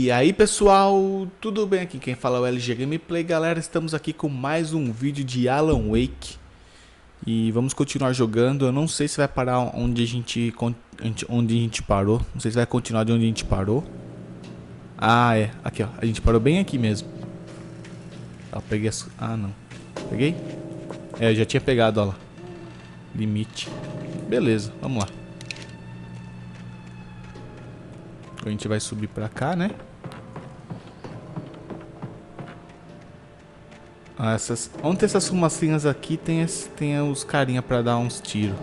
E aí pessoal, tudo bem? Aqui quem fala é o LG Gameplay. Galera, estamos aqui com mais um vídeo de Alan Wake. E vamos continuar jogando. Eu não sei se vai parar onde a gente parou. Não sei se vai continuar de onde a gente parou. Ah, é. Aqui, ó. A gente parou bem aqui mesmo. Ó, peguei as... Ah, não. Peguei? É, eu já tinha pegado, ó lá. Limite. Beleza, vamos lá. A gente vai subir pra cá, né? Ah, onde tem essas fumacinhas aqui, tem os carinha pra dar uns tiros.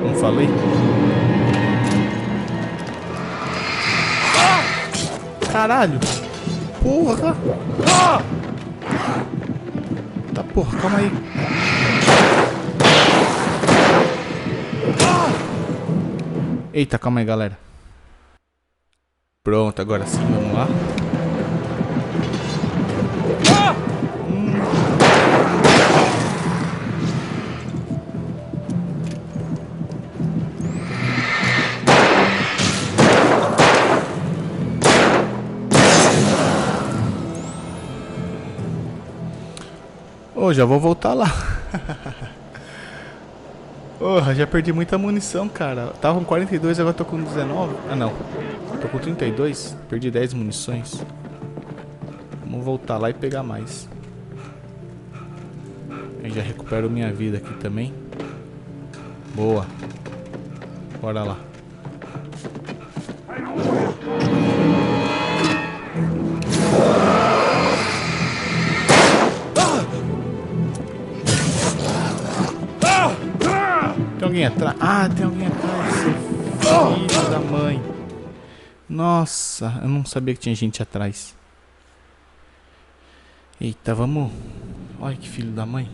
Não falei? Caralho! Porra! Tá porra, calma aí. Eita, calma aí, galera. Pronto, agora sim, vamos lá. Ô, já vou voltar lá. Porra, já perdi muita munição, cara. Tava com 42, agora tô com 19. Ah, não. Tô com 32. Perdi 10 munições. Vamos voltar lá e pegar mais. Eu já recupero minha vida aqui também. Boa. Bora lá. Tem alguém atrás? Ah, tem alguém atrás. Filho da mãe. Nossa, eu não sabia que tinha gente atrás. Eita, vamos. Olha que filho da mãe.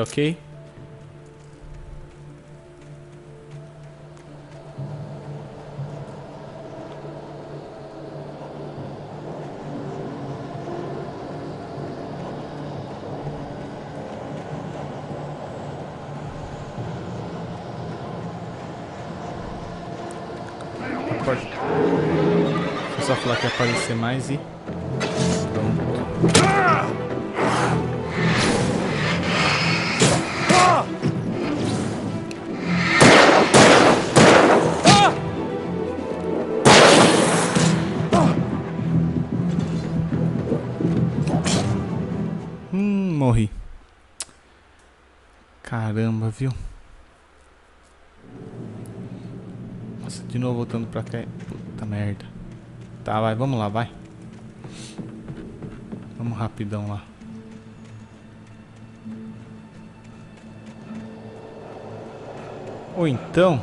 Ok. Pode. Vou só falar que aparecer mais e... Pronto. Morri. Caramba, viu? Nossa, de novo voltando pra cá. Puta merda. Tá, vai, vamos lá, vai. Vamos rapidão lá. Ou então...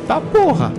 Tá porra!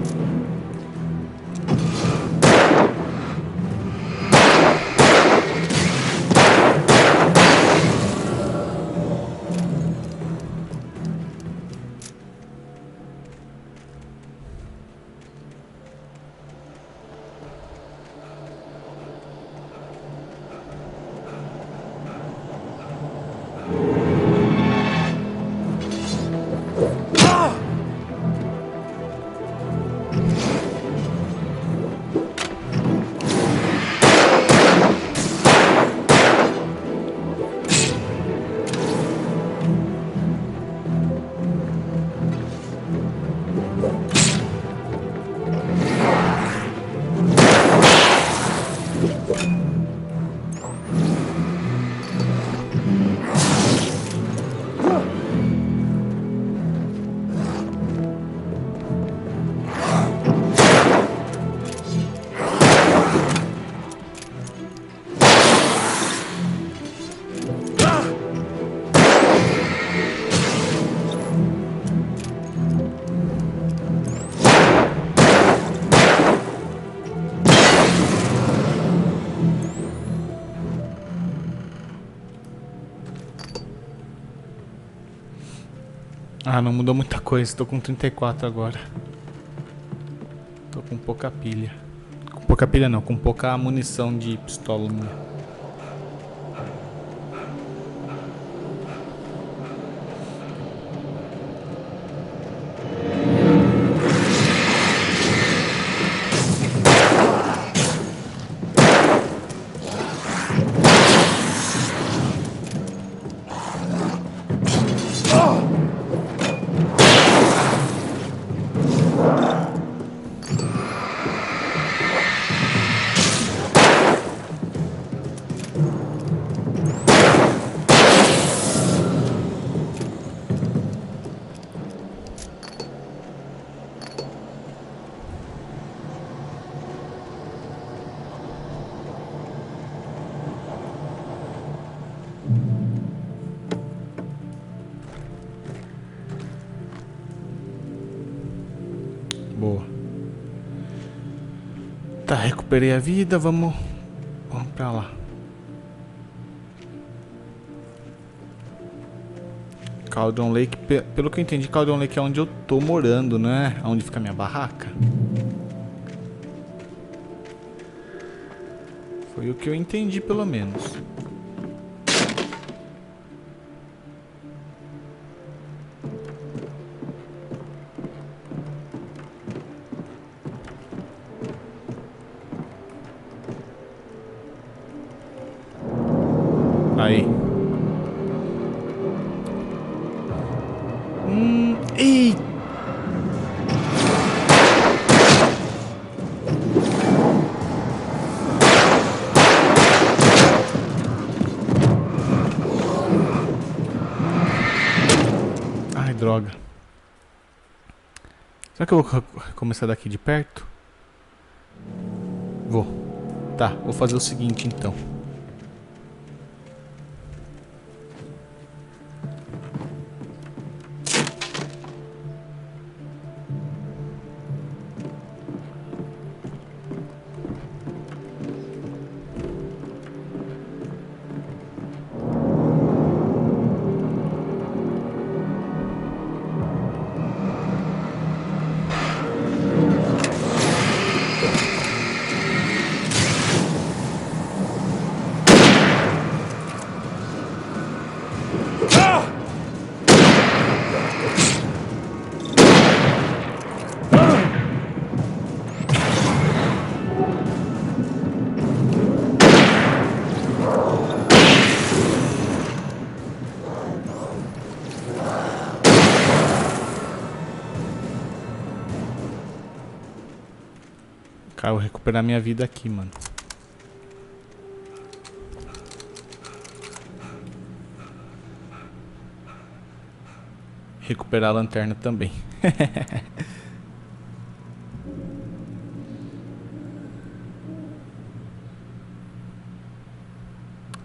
Ah, não mudou muita coisa. Tô com 34 agora. Tô com pouca pilha. Com pouca pilha não, com pouca munição de pistola minha. Boa. Tá, recuperei a vida, vamos pra lá. Cauldron Lake, pelo que eu entendi, Cauldron Lake é onde eu tô morando, né? Onde fica a minha barraca. Foi o que eu entendi, pelo menos. Aí. Ei! Ai, droga. Será que eu vou começar daqui de perto? Vou. Tá, vou fazer o seguinte então. Cara, eu vou recuperar minha vida aqui, mano. Recuperar a lanterna também.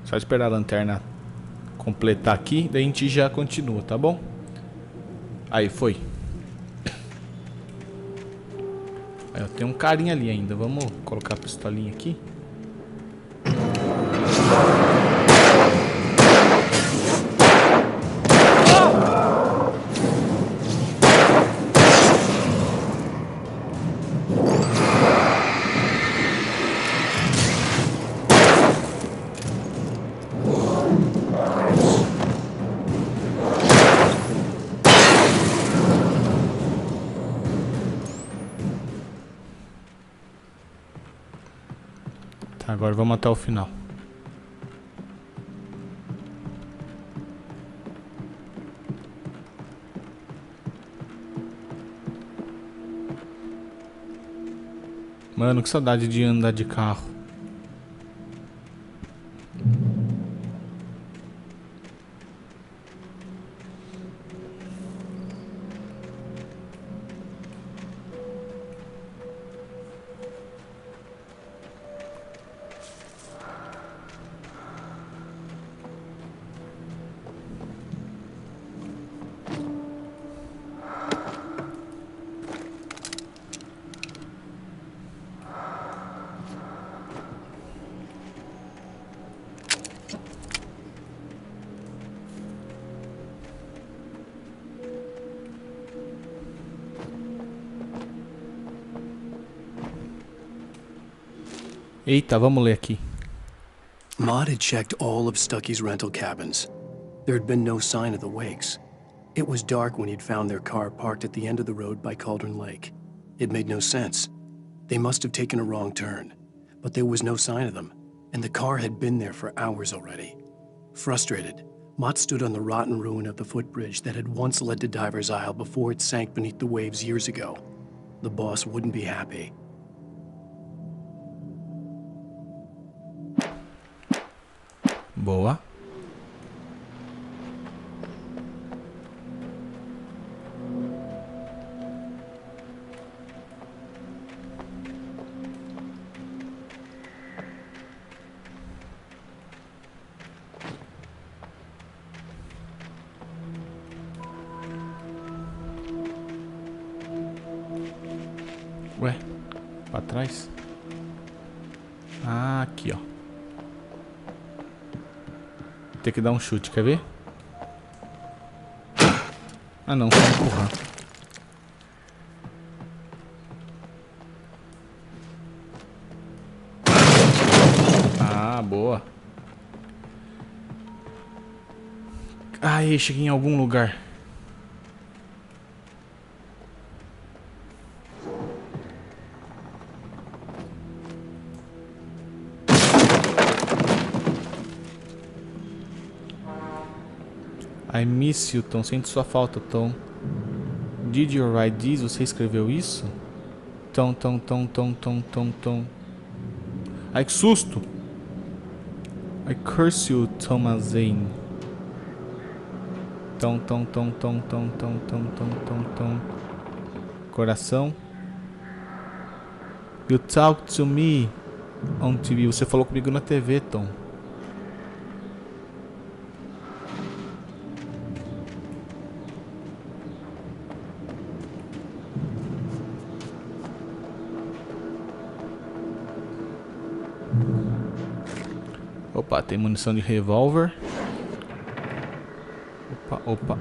Só esperar a lanterna completar aqui, daí a gente já continua, tá bom? Aí, foi. Aí, ó, tem um carinha ali ainda. Vamos colocar a pistolinha aqui. Tá, agora vamos até o final. Mano, que saudade de andar de carro. Eita, vamos ler aqui. Maud had checked all of Stucky's rental cabins. There had been no sign of the Wakes. It was dark when he'd found their car parked at the end of the road by Cauldron Lake. It made no sense. They must have taken a wrong turn, but there was no sign of them, and the car had been there for hours already. Frustrated, Mott stood on the rotten ruin of the footbridge that had once led to Diver's Isle before it sank beneath the waves years ago. The boss wouldn't be happy. Boa. Ué, pra trás? Ah, aqui, ó. Tem que dar um chute, quer ver? Ah não, só empurrar. Ah, boa. Ai, cheguei em algum lugar. I miss you, Tom. Sinto sua falta, Tom. Did you write this? Você escreveu isso? Tom. Ai, que susto! I curse you, Thomas Zane. Tom. Coração. You talk to me on TV. Você falou comigo na TV, Tom. Opa, tem munição de revólver.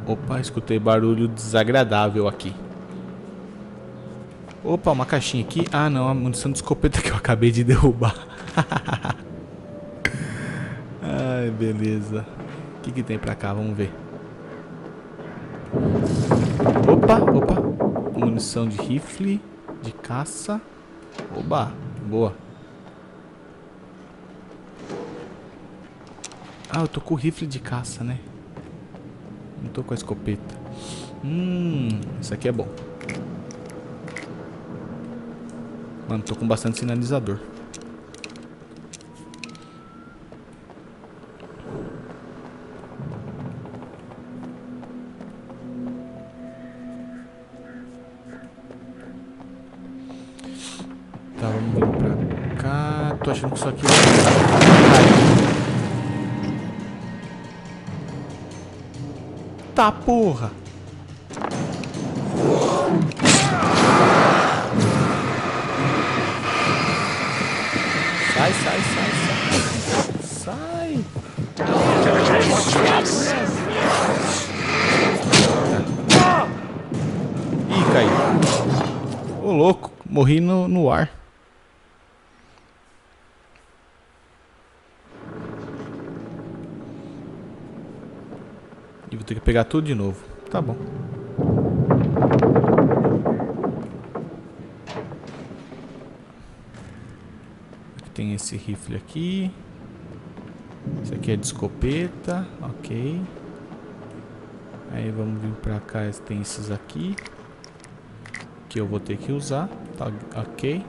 Opa, escutei barulho desagradável aqui. Opa, uma caixinha aqui. Ah, não, a munição de escopeta que eu acabei de derrubar. Ai, beleza. O que tem pra cá? Vamos ver. Opa. Munição de rifle, de caça. Oba, boa. Ah, eu tô com o rifle de caça, né? Não tô com a escopeta. Isso aqui é bom. Mano, tô com bastante sinalizador. Tá, vamos vir pra cá. Tô achando que isso aqui é... Tá, porra! Sai! Ih, caí. Ô, louco, morri no ar. E vou ter que pegar tudo de novo. Tá bom. Aqui tem esse rifle aqui. Esse aqui é de escopeta. Ok. Aí vamos vir pra cá. Tem esses aqui que eu vou ter que usar. Tá, ok.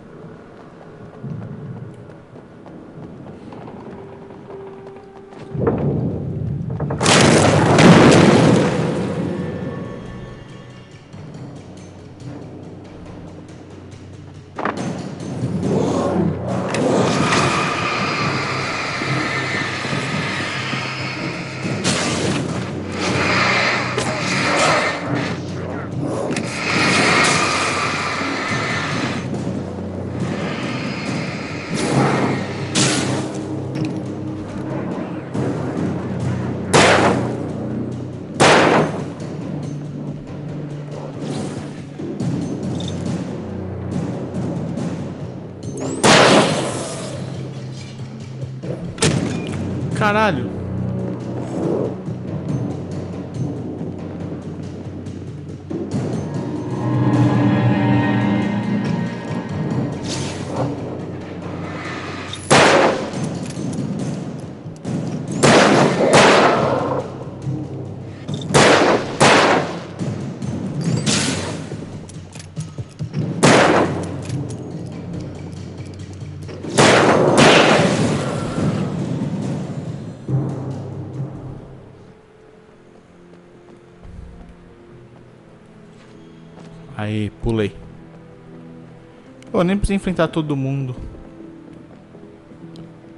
Caralho. Aí, pulei. Pô, nem precisa enfrentar todo mundo.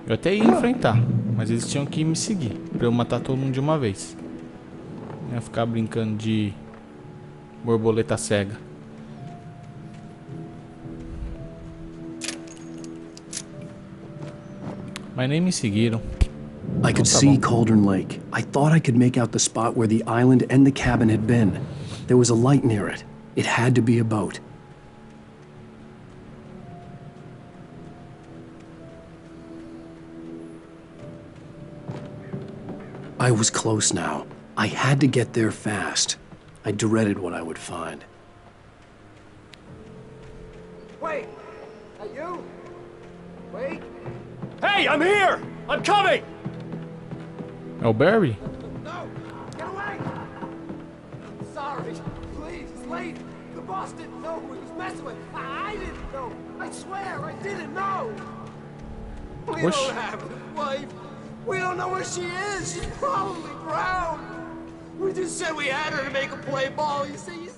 Eu até ia enfrentar, mas eles tinham que me seguir pra eu matar todo mundo de uma vez. Não ia ficar brincando de borboleta cega. Mas nem me seguiram. I could see Cauldron Lake. I thought I could make out the spot where the island and the cabin had been. There was a light near it. It had to be a boat. I was close now. I had to get there fast. I dreaded what I would find. Wait! Are you? Wait! Hey, I'm here! I'm coming! É o Barry? No! Get away! Sorry. Please, it's late. The boss didn't know who he was messing with. I didn't know. I swear, I didn't know. We Where's don't have his wife. We don't know where she is. She's probably drowned. We just said we had her to make a play ball. You see?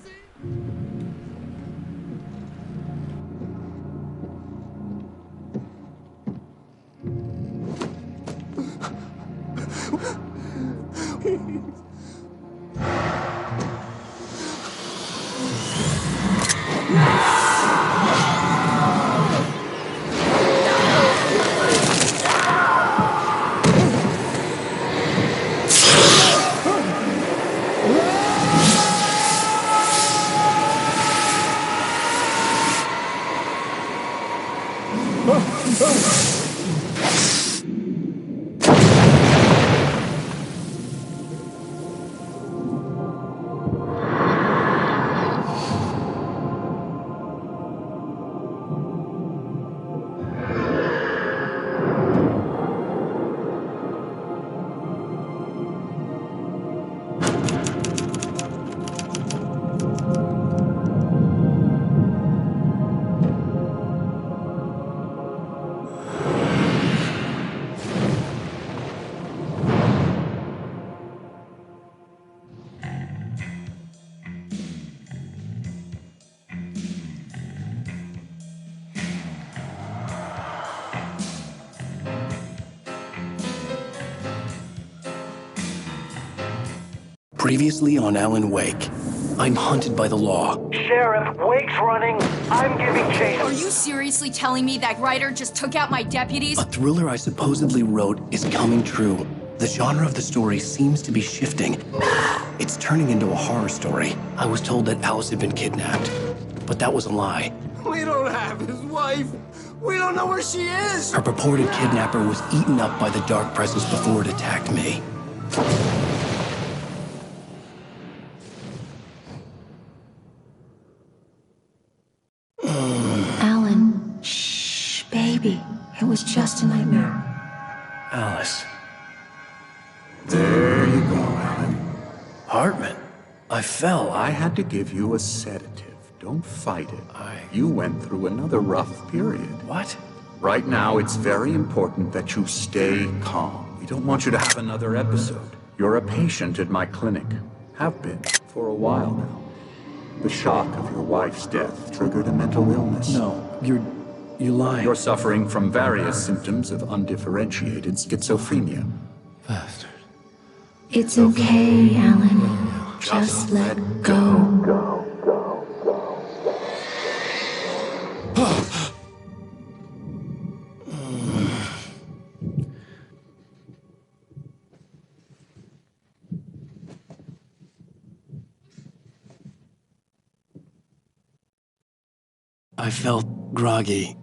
Previously on Alan Wake, I'm hunted by the law. Sheriff, Wake's running. I'm giving chase. Are you seriously telling me that writer just took out my deputies? A thriller I supposedly wrote is coming true. The genre of the story seems to be shifting. It's turning into a horror story. I was told that Alice had been kidnapped, but that was a lie. We don't have his wife. We don't know where she is. Her purported kidnapper was eaten up by the dark presence before it attacked me. Alan, shh, baby. It was just a nightmare. Alice. There you go, Alan. Hartman. I fell. I had to give you a sedative. Don't fight it. You went through another rough period. What? Right now, it's very important that you stay calm. We don't want you to have another episode. You're a patient at my clinic. Have been for a while now. The shock of your wife's death triggered a mental illness. No, you're lying. You're suffering from various symptoms of undifferentiated schizophrenia. Bastard. It's okay, Alan. Just let go. I felt groggy.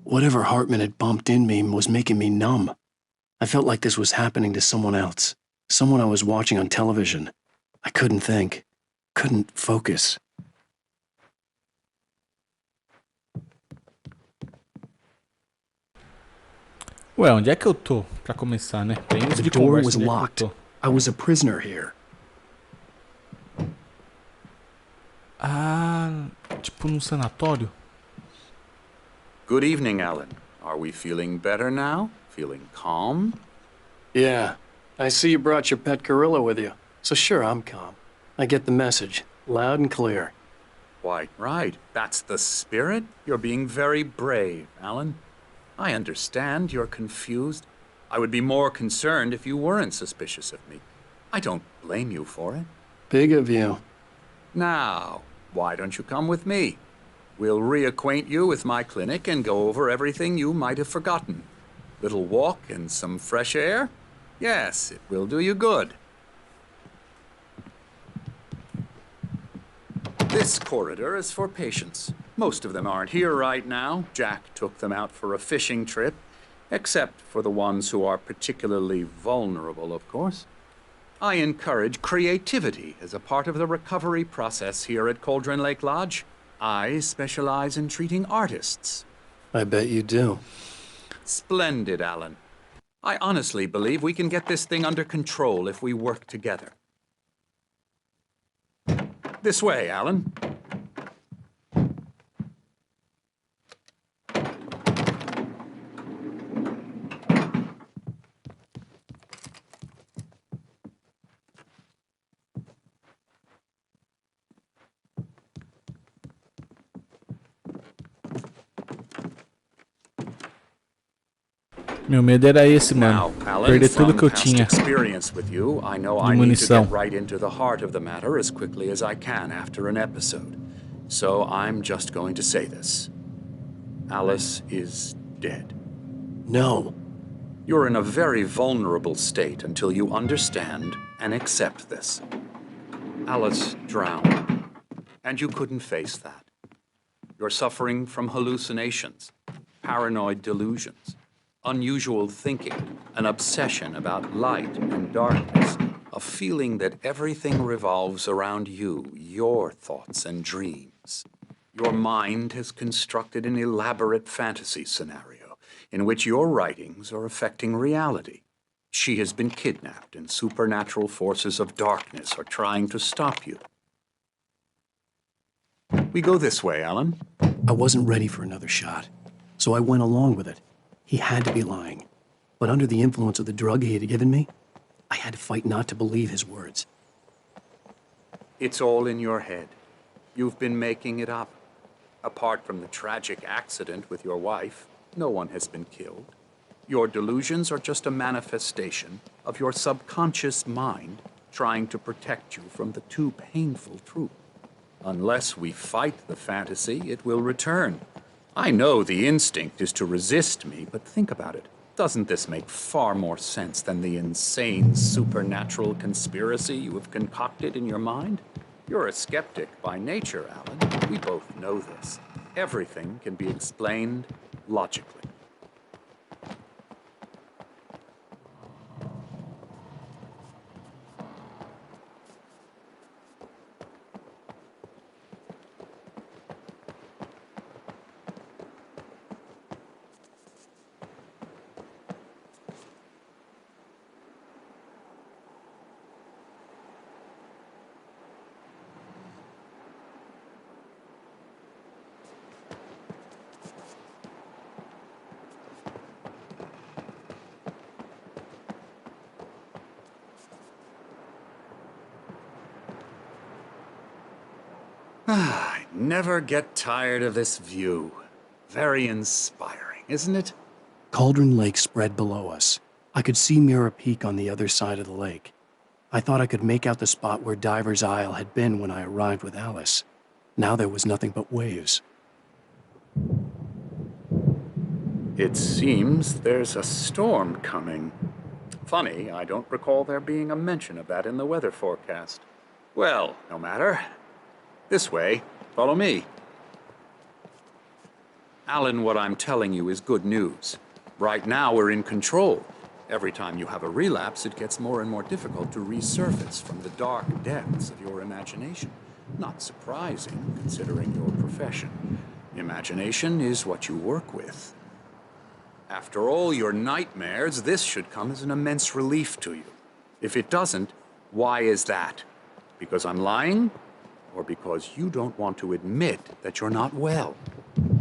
Whatever Hartman had bumped in me was making me numb. I felt like this was happening to someone else. Someone I was watching on television. I couldn't think. Couldn't focus. Ué, onde é que eu tô? Pra começar, né? Pra início The de door conversa, was onde é que eu locked. tô? I was a prisoner here. Ah, tipo num sanatório? Good evening, Alan. Are we feeling better now? Feeling calm? Yeah. I see you brought your pet gorilla with you. So sure, I'm calm. I get the message. Loud and clear. Quite right. That's the spirit. You're being very brave, Alan. I understand you're confused. I would be more concerned if you weren't suspicious of me. I don't blame you for it. Big of you. Now, why don't you come with me? We'll reacquaint you with my clinic and go over everything you might have forgotten. Little walk and some fresh air? Yes, it will do you good. This corridor is for patients. Most of them aren't here right now. Jack took them out for a fishing trip, except for the ones who are particularly vulnerable, of course. I encourage creativity as a part of the recovery process here at Cauldron Lake Lodge. I specialize in treating artists. I bet you do. Splendid, Alan. I honestly believe we can get this thing under control if we work together. This way, Alan. Meu medo era esse, Now, mano. Alan, Perder tudo from que eu past tinha. experience with you, I know De I need to munição. get right into the heart of the matter as quickly as I can after an episode. So I'm just going to say this. Alice is dead. No. You're in a very vulnerable state until you understand and accept this. Alice drowned, and you couldn't face that. You're suffering from hallucinations, paranoid delusions, unusual thinking, an obsession about light and darkness, a feeling that everything revolves around you, your thoughts and dreams. Your mind has constructed an elaborate fantasy scenario in which your writings are affecting reality. She has been kidnapped, and supernatural forces of darkness are trying to stop you. We go this way, Alan. I wasn't ready for another shot, so I went along with it. He had to be lying. But under the influence of the drug he had given me, I had to fight not to believe his words. It's all in your head. You've been making it up. Apart from the tragic accident with your wife, no one has been killed. Your delusions are just a manifestation of your subconscious mind trying to protect you from the too painful truth. Unless we fight the fantasy, it will return. I know the instinct is to resist me, but think about it. Doesn't this make far more sense than the insane supernatural conspiracy you have concocted in your mind? You're a skeptic by nature, Alan. We both know this. Everything can be explained logically. I never get tired of this view. Very inspiring, isn't it? Cauldron Lake spread below us. I could see Mirror Peak on the other side of the lake. I thought I could make out the spot where Diver's Isle had been when I arrived with Alice. Now there was nothing but waves. It seems there's a storm coming. Funny, I don't recall there being a mention of that in the weather forecast. Well, no matter. This way. Follow me. Alan, what I'm telling you is good news. Right now, we're in control. Every time you have a relapse, it gets more and more difficult to resurface from the dark depths of your imagination. Not surprising, considering your profession. Imagination is what you work with. After all your nightmares, this should come as an immense relief to you. If it doesn't, why is that? Because I'm lying? Or because you don't want to admit that you're not well?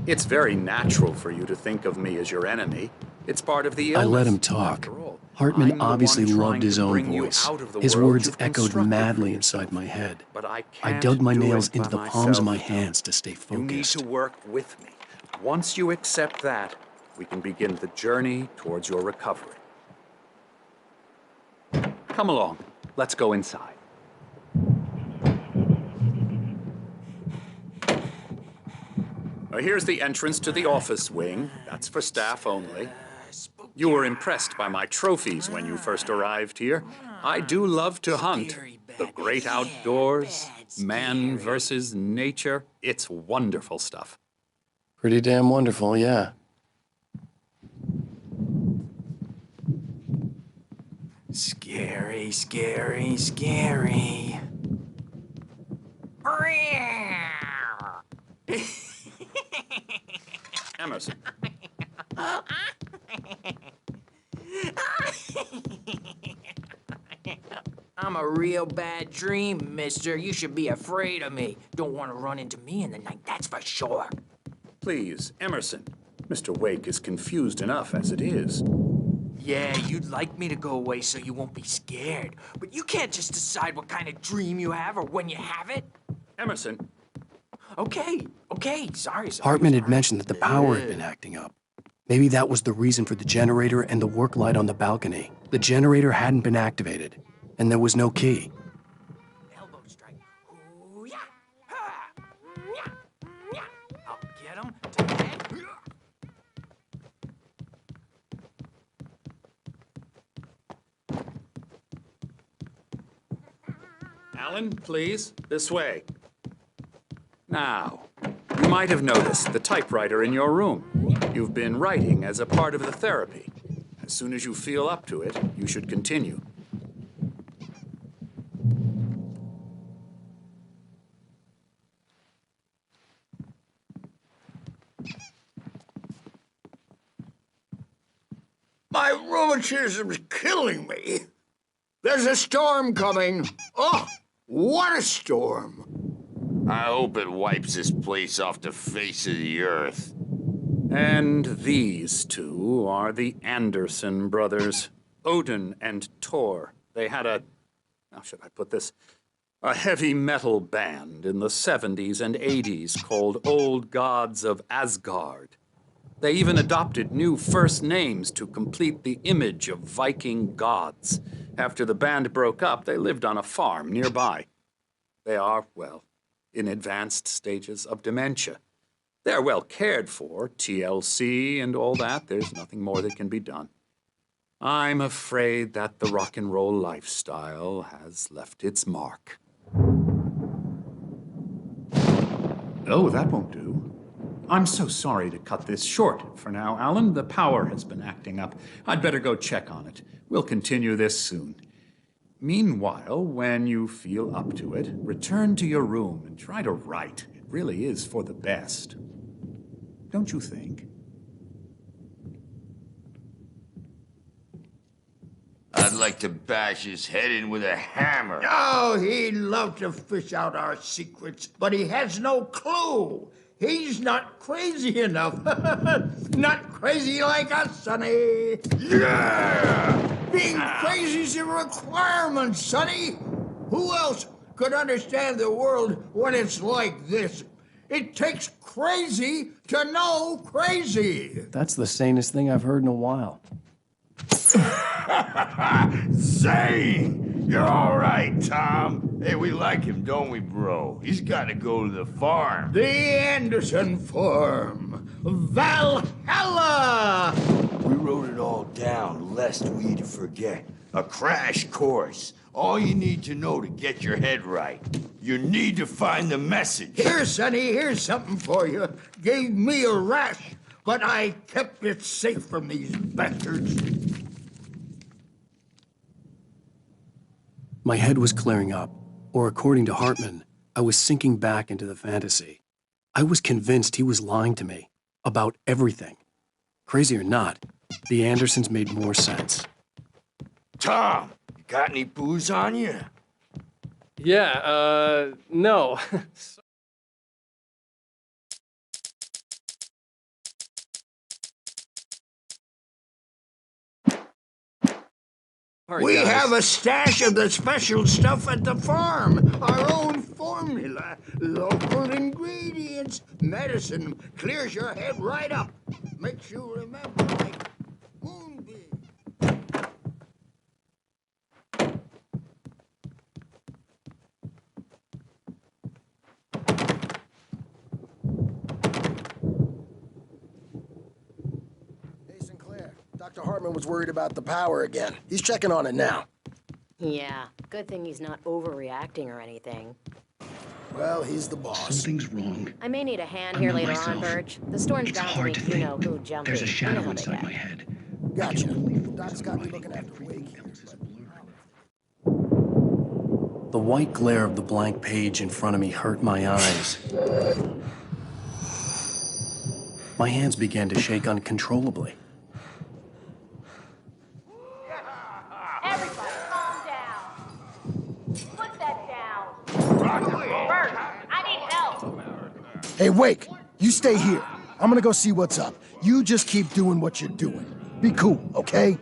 It's very natural for you to think of me as your enemy. It's part of the illness. I let him talk. After all, Hartman I'm the obviously one loved trying his to own bring you voice. out of the His world words you've echoed constructed madly for inside yourself. my head. But I I can't dug my do nails it into by the palms of my myself. hands to stay You need focused. to work with me. Once you accept that, we can begin the journey towards your recovery. Come along. Let's go inside. Here's the entrance to the office wing. That's for staff only. You were impressed by my trophies when you first arrived here. I do love to hunt. The great outdoors, man versus nature. It's wonderful stuff. Pretty damn wonderful, yeah. Scary, scary, scary. Emerson. I'm a real bad dream, mister. You should be afraid of me. Don't want to run into me in the night, that's for sure. Please, Emerson. Mr. Wake is confused enough as it is. Yeah, you'd like me to go away so you won't be scared. But you can't just decide what kind of dream you have or when you have it. Emerson. Okay, sorry. Hartman had mentioned that the power had been acting up. Maybe that was the reason for the generator and the work light on the balcony. The generator hadn't been activated, and there was no key. Elbow strike. Ooh, yeah. Ha. Yeah. Yeah. I'll get him. To the head. Alan, please, this way. Now, you might have noticed the typewriter in your room. You've been writing as a part of the therapy. As soon as you feel up to it, you should continue. My rheumatism's killing me. There's a storm coming. Oh, what a storm. I hope it wipes this place off the face of the earth. And these two are the Anderson brothers, Odin and Thor. They had how should I put this? A heavy metal band in the 70s and 80s called Old Gods of Asgard. They even adopted new first names to complete the image of Viking gods. After the band broke up, they lived on a farm nearby. They are, well, in advanced stages of dementia. They're well cared for, TLC and all that. There's nothing more that can be done. I'm afraid that the rock and roll lifestyle has left its mark. Oh, that won't do. I'm so sorry to cut this short for now, Alan. The power has been acting up. I'd better go check on it. We'll continue this soon. Meanwhile, when you feel up to it, return to your room and try to write. It really is for the best. Don't you think? I'd like to bash his head in with a hammer. Oh, he'd love to fish out our secrets, but he has no clue. He's not crazy enough. Not crazy like us, Sonny. Yeah! Being crazy's a requirement, Sonny. Who else could understand the world when it's like this? It takes crazy to know crazy. That's the sanest thing I've heard in a while. Zane! You're all right, Tom. Hey, we like him, don't we, bro? He's got to go to the farm. The Anderson Farm. Valhalla! We wrote it all down, lest we forget. A crash course. All you need to know to get your head right. You need to find the message. Here, Sonny, here's something for you. Gave me a rash, but I kept it safe from these bastards. My head was clearing up, or according to Hartman, I was sinking back into the fantasy. I was convinced he was lying to me about everything. Crazy or not, the Andersons made more sense. Tom, you got any booze on you? Yeah, no. We have a stash of the special stuff at the farm. Our own formula. Local ingredients. Medicine clears your head right up. Makes you remember like moonbeam. Hey, Sinclair. Dr. Hartman was worried about the power again. He's checking on it now. Yeah, good thing he's not overreacting or anything. Well, he's the boss. Something's wrong. I may need a hand here later on, Birch. The storm's It's bound to hard make to you know think. who jumpy. There's a You shadow know how they inside get. my head. Gotcha. Doc's got me looking after Wake here. The white glare of the blank page in front of me hurt my eyes. My hands began to shake uncontrollably. Everybody, calm down. Put that down. Bert, I need help. Hey, Wake, you stay here. I'm gonna go see what's up. You just keep doing what you're doing. Be cool, okay?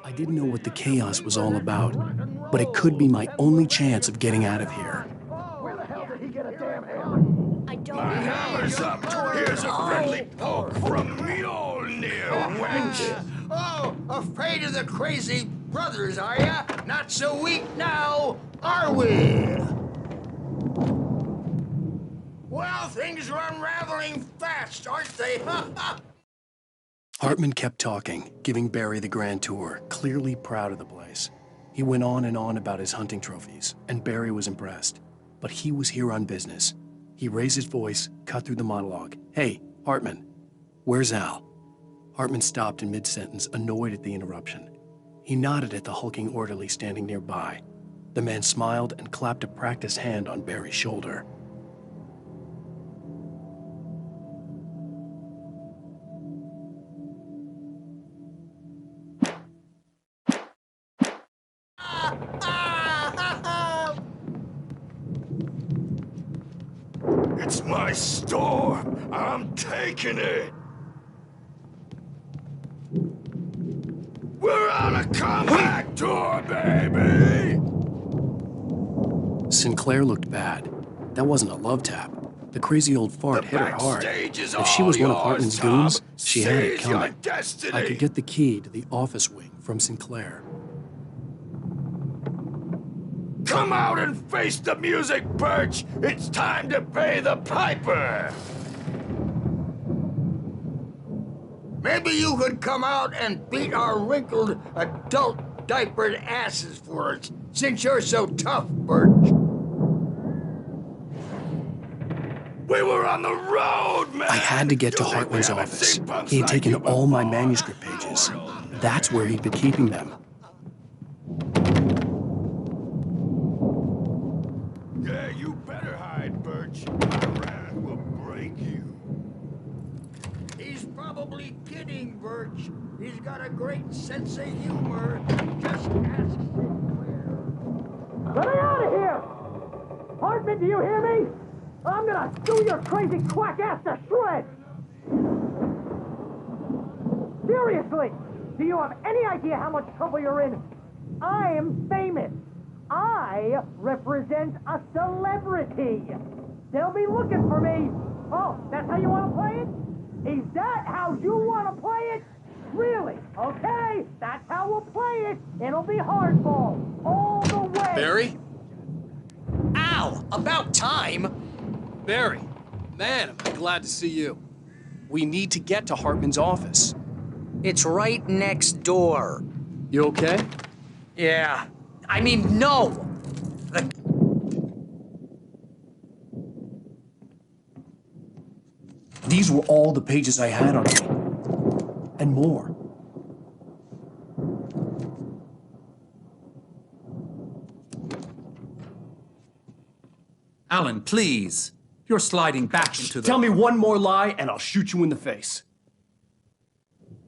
I didn't know what the chaos was all about, but it could be my only chance of getting out of here. Where the hell did he get a damn hammer? I don't My hammer's up. Here's a friendly poke from Mjolnir, wench. Oh, afraid of the crazy brothers, are ya? Not so weak now, are we? Well, things are unraveling fast, aren't they? Hartman kept talking, giving Barry the grand tour, clearly proud of the place. He went on and on about his hunting trophies, and Barry was impressed. But he was here on business. He raised his voice, cut through the monologue. Hey, Hartman, where's Al? Hartman stopped in mid-sentence, annoyed at the interruption. He nodded at the hulking orderly standing nearby. The man smiled and clapped a practiced hand on Barry's shoulder. It's my store. I'm taking it. We're on a comeback tour, baby! Sinclair looked bad. That wasn't a love tap. The crazy old fart hit her hard. If she was one of Hartman's goons, she had it coming. I could get the key to the office wing from Sinclair. Come out and face the music, Birch! It's time to pay the piper! Maybe you could come out and beat our wrinkled, adult diapered asses for us, since you're so tough, Birch. We were on the road, man! I had to get to Hartman's office. He had taken all my manuscript pages. That's where he'd been keeping them. Yeah, you better hide, Birch. My wrath will break you. He's probably kidding, Birch. He's got a great sense of humor. Just ask Sinclair. Let me out of here! Hartman, do you hear me? I'm gonna chew your crazy quack ass to shreds! Seriously, do you have any idea how much trouble you're in? I'm famous. I represent a celebrity. They'll be looking for me. Oh, that's how you want to play it? Is that how you want to play it? Really? Okay, that's how we'll play it. It'll be hardball all the way. Barry? Ow! About time! Barry, man, am I glad to see you. We need to get to Hartman's office. It's right next door. You okay? Yeah. I mean, no! These were all the pages I had on me. And more. Alan, please. You're sliding back into the... Tell me one more lie and I'll shoot you in the face.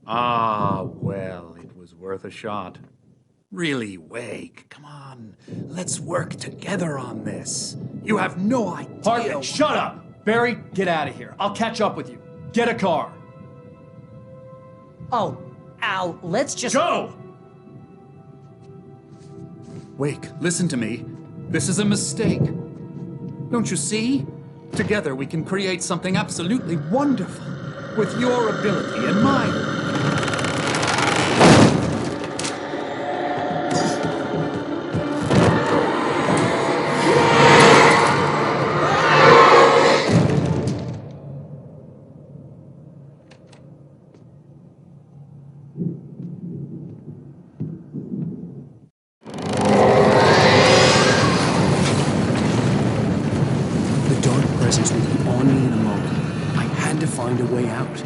Ah, well, it was worth a shot. Really, Wake, come on. Let's work together on this. You have no idea... Hartman, shut up! Barry, get out of here. I'll catch up with you. Get a car. Oh, Al, let's just... Go! Wake, listen to me. This is a mistake. Don't you see? Together we can create something absolutely wonderful. With your ability and mine. The dark presence would be on me in a moment. I had to find a way out.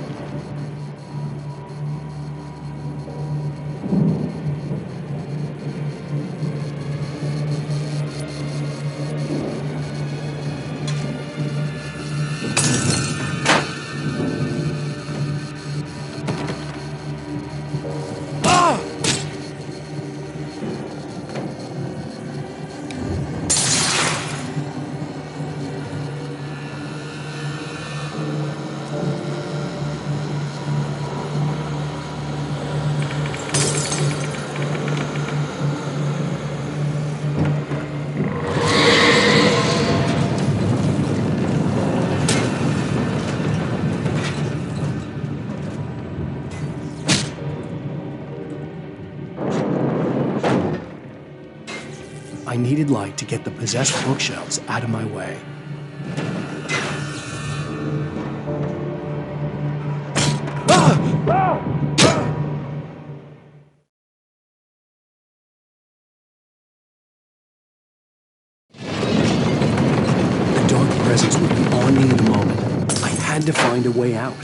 I needed light to get the possessed bookshelves out of my way. The dark presence would be on me in a moment. I had to find a way out.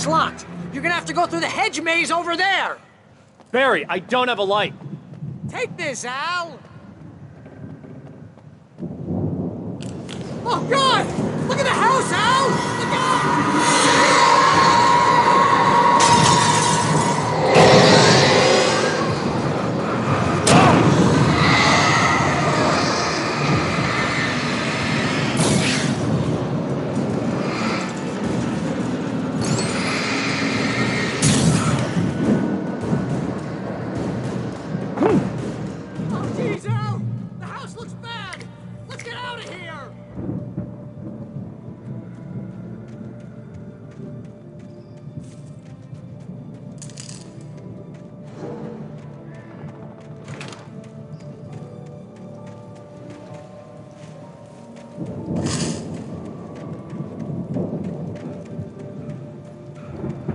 It's locked. You're gonna have to go through the hedge maze over there. Barry, I don't have a light. Take this, Al. Oh, God! Look at the house, Al! Look out! Oh, jeez, Al! The house looks bad! Let's get out of here!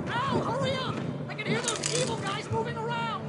Al, hurry up! I can hear those evil guys moving around!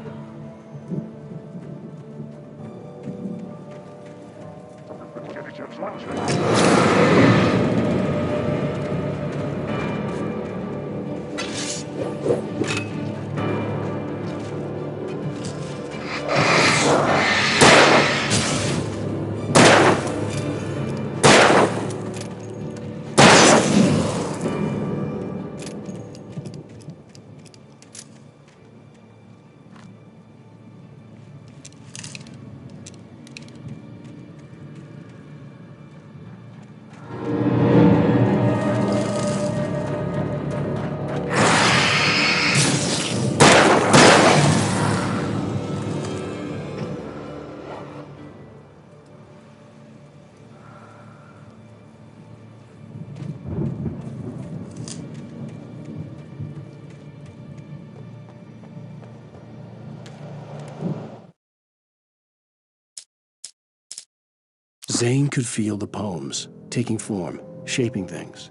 Zane could feel the poems, taking form, shaping things.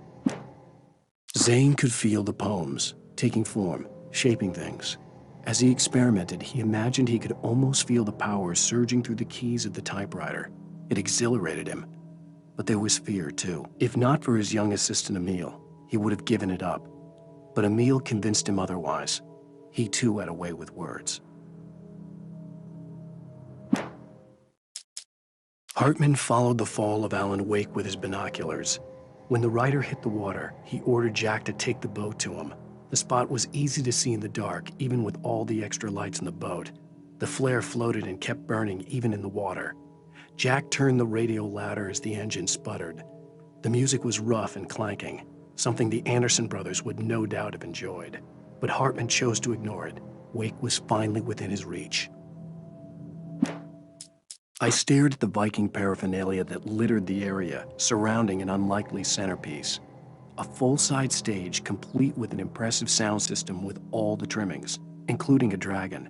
Zane could feel the poems, taking form, shaping things. As he experimented, he imagined he could almost feel the power surging through the keys of the typewriter. It exhilarated him. But there was fear, too. If not for his young assistant Emil, he would have given it up. But Emil convinced him otherwise. He, too, had a way with words. Hartman followed the fall of Alan Wake with his binoculars. When the rider hit the water, he ordered Jack to take the boat to him. The spot was easy to see in the dark, even with all the extra lights in the boat. The flare floated and kept burning even in the water. Jack turned the radio louder as the engine sputtered. The music was rough and clanking, something the Anderson brothers would no doubt have enjoyed. But Hartman chose to ignore it. Wake was finally within his reach. I stared at the Viking paraphernalia that littered the area, surrounding an unlikely centerpiece. A full-size stage complete with an impressive sound system with all the trimmings, including a dragon.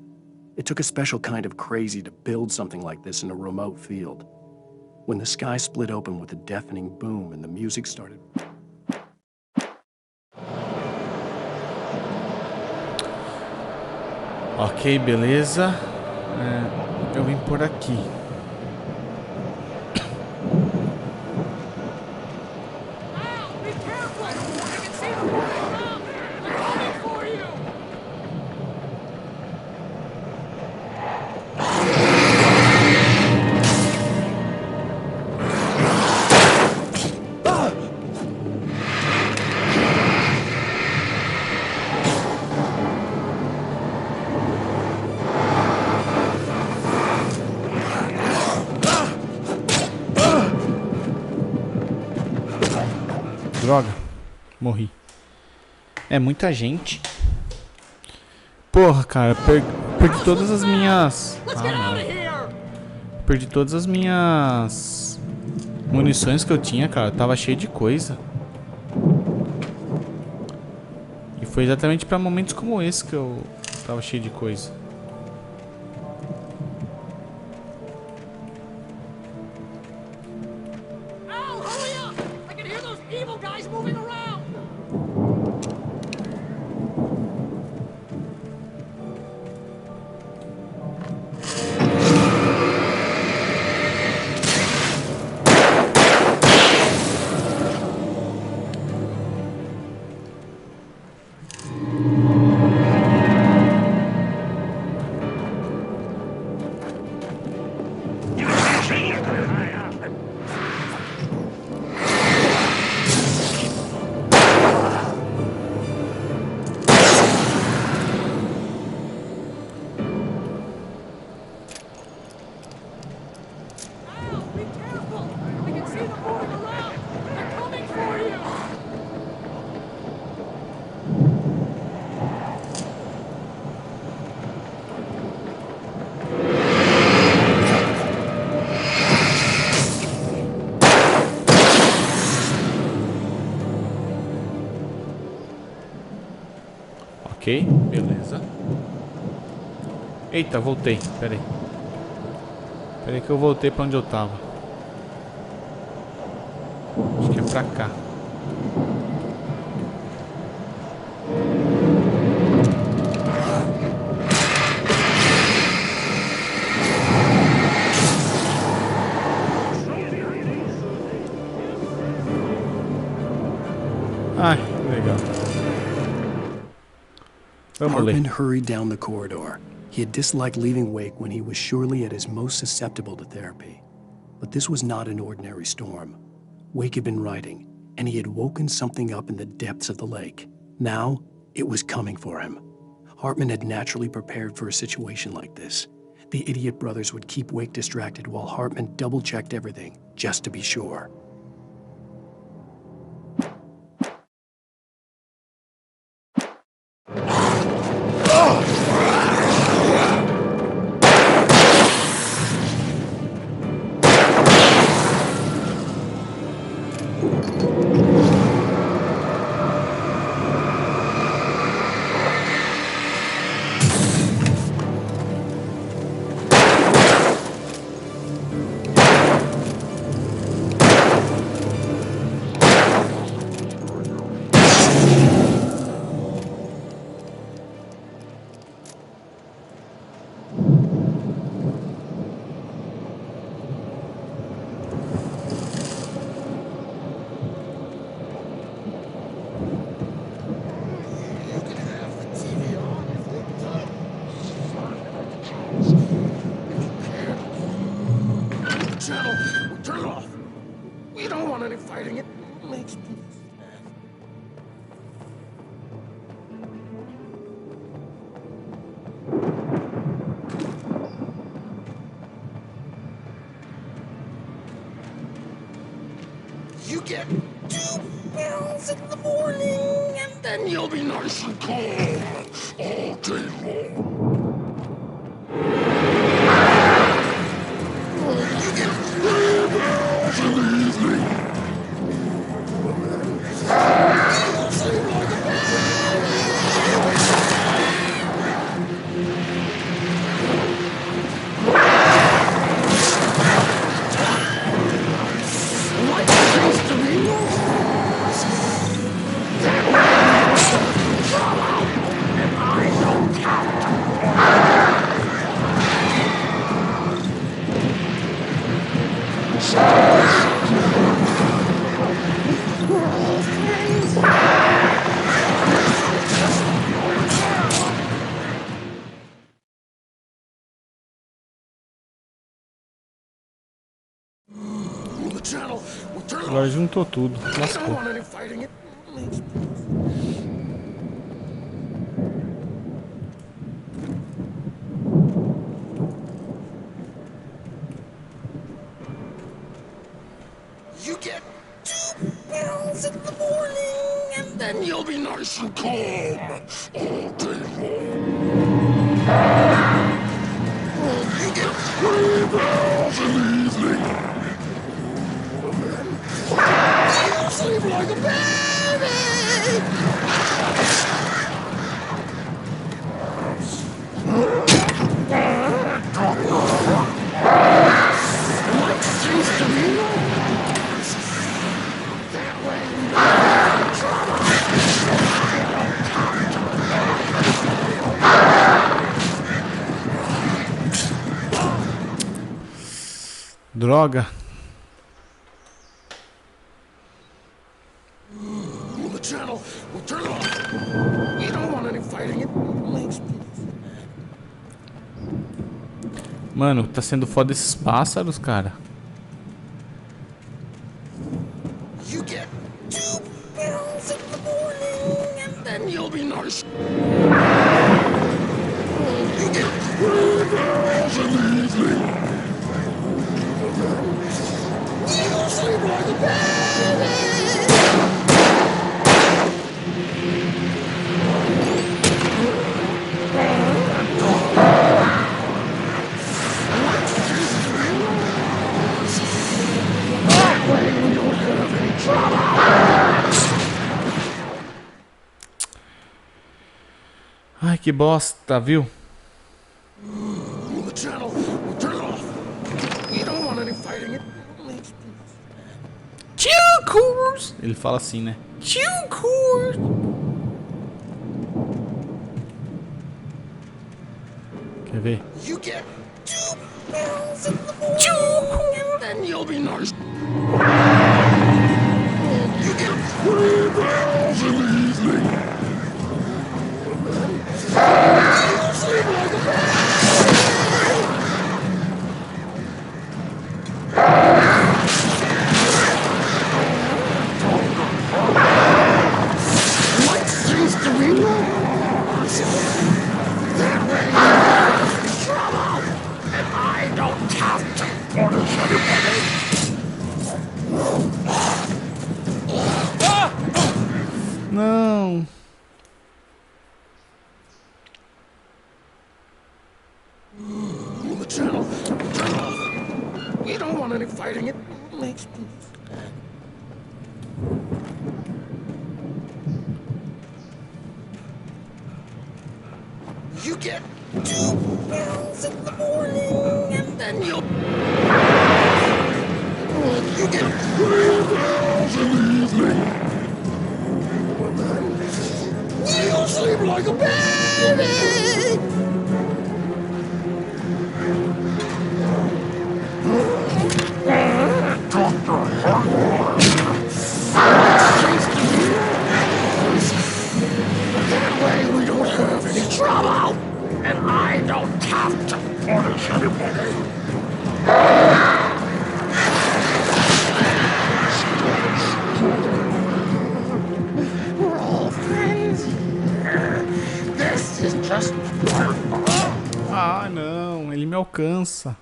It took a special kind of crazy to build something like this in a remote field. When the sky split open with a deafening boom and the music started... Ok, beleza. Eu vim por aqui. Droga, morri. É muita gente. Porra, cara, perdi todas as minhas... Perdi todas as minhas munições que eu tinha, cara. Tava cheio de coisa. E foi exatamente pra momentos como esse que eu tava cheio de coisa. Ok, beleza. Eita, voltei. Pera aí. Pera aí que eu voltei pra onde eu tava. Acho que é pra cá. Ai, legal. Hartman hurried down the corridor. He had disliked leaving Wake when he was surely at his most susceptible to therapy. But this was not an ordinary storm. Wake had been writing, and he had woken something up in the depths of the lake. Now, it was coming for him. Hartman had naturally prepared for a situation like this. The idiot brothers would keep Wake distracted while Hartman double-checked everything, just to be sure. Channel, turn it off. We don't want any fighting. It makes me sad. You get 2 pills in the morning, and then you'll be nice and calm all day long. You get 3 pills in the evening. You sleep like a Agora juntou tudo. Lascou. You get 2 pills in the morning, and then you'll be nice and calm all day long. You get 3 pills in the evening. You sleep like a baby. What seems to be that way we don't trouble. Droga. The channel will turn it off. We don't want any fighting. It makes me Mano, tá sendo foda esses pássaros, cara. You get 2 pills in the morning, and then you'll be nice. You get 3 pills in the evening. You sleep like a baby. Ai, que bosta, viu? The channel. Turn it off. We don't want any fighting. It makes me... Tio Coors! Ele fala assim, né? Tio Coors! Quer ver? You get 2 pills in the morning, and then you'll be nice. You get 3 pills in the evening. You'll sleep like a what seems to be lost? That way you're in trouble, and I don't have to punish anybody. Não. The channel. Turn it off. We don't want any fighting. It makes me... You get 2 pills in the morning, and then you'll... You get 3 pills in the evening. And then you'll sleep like a baby. That way we don't have any trouble, and I don't have to punish anybody. We're all friends here. This is just... Ah, não. Ele me alcança.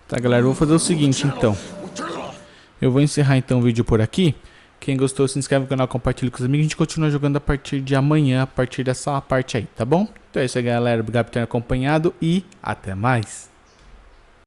Tá, galera, eu vou fazer o seguinte, então. Eu vou encerrar, então, o vídeo por aqui. Quem gostou, se inscreve no canal, compartilha com os amigos. A gente continua jogando a partir de amanhã, a partir dessa parte aí, tá bom? Então é isso aí, galera. Obrigado por ter acompanhado e até mais.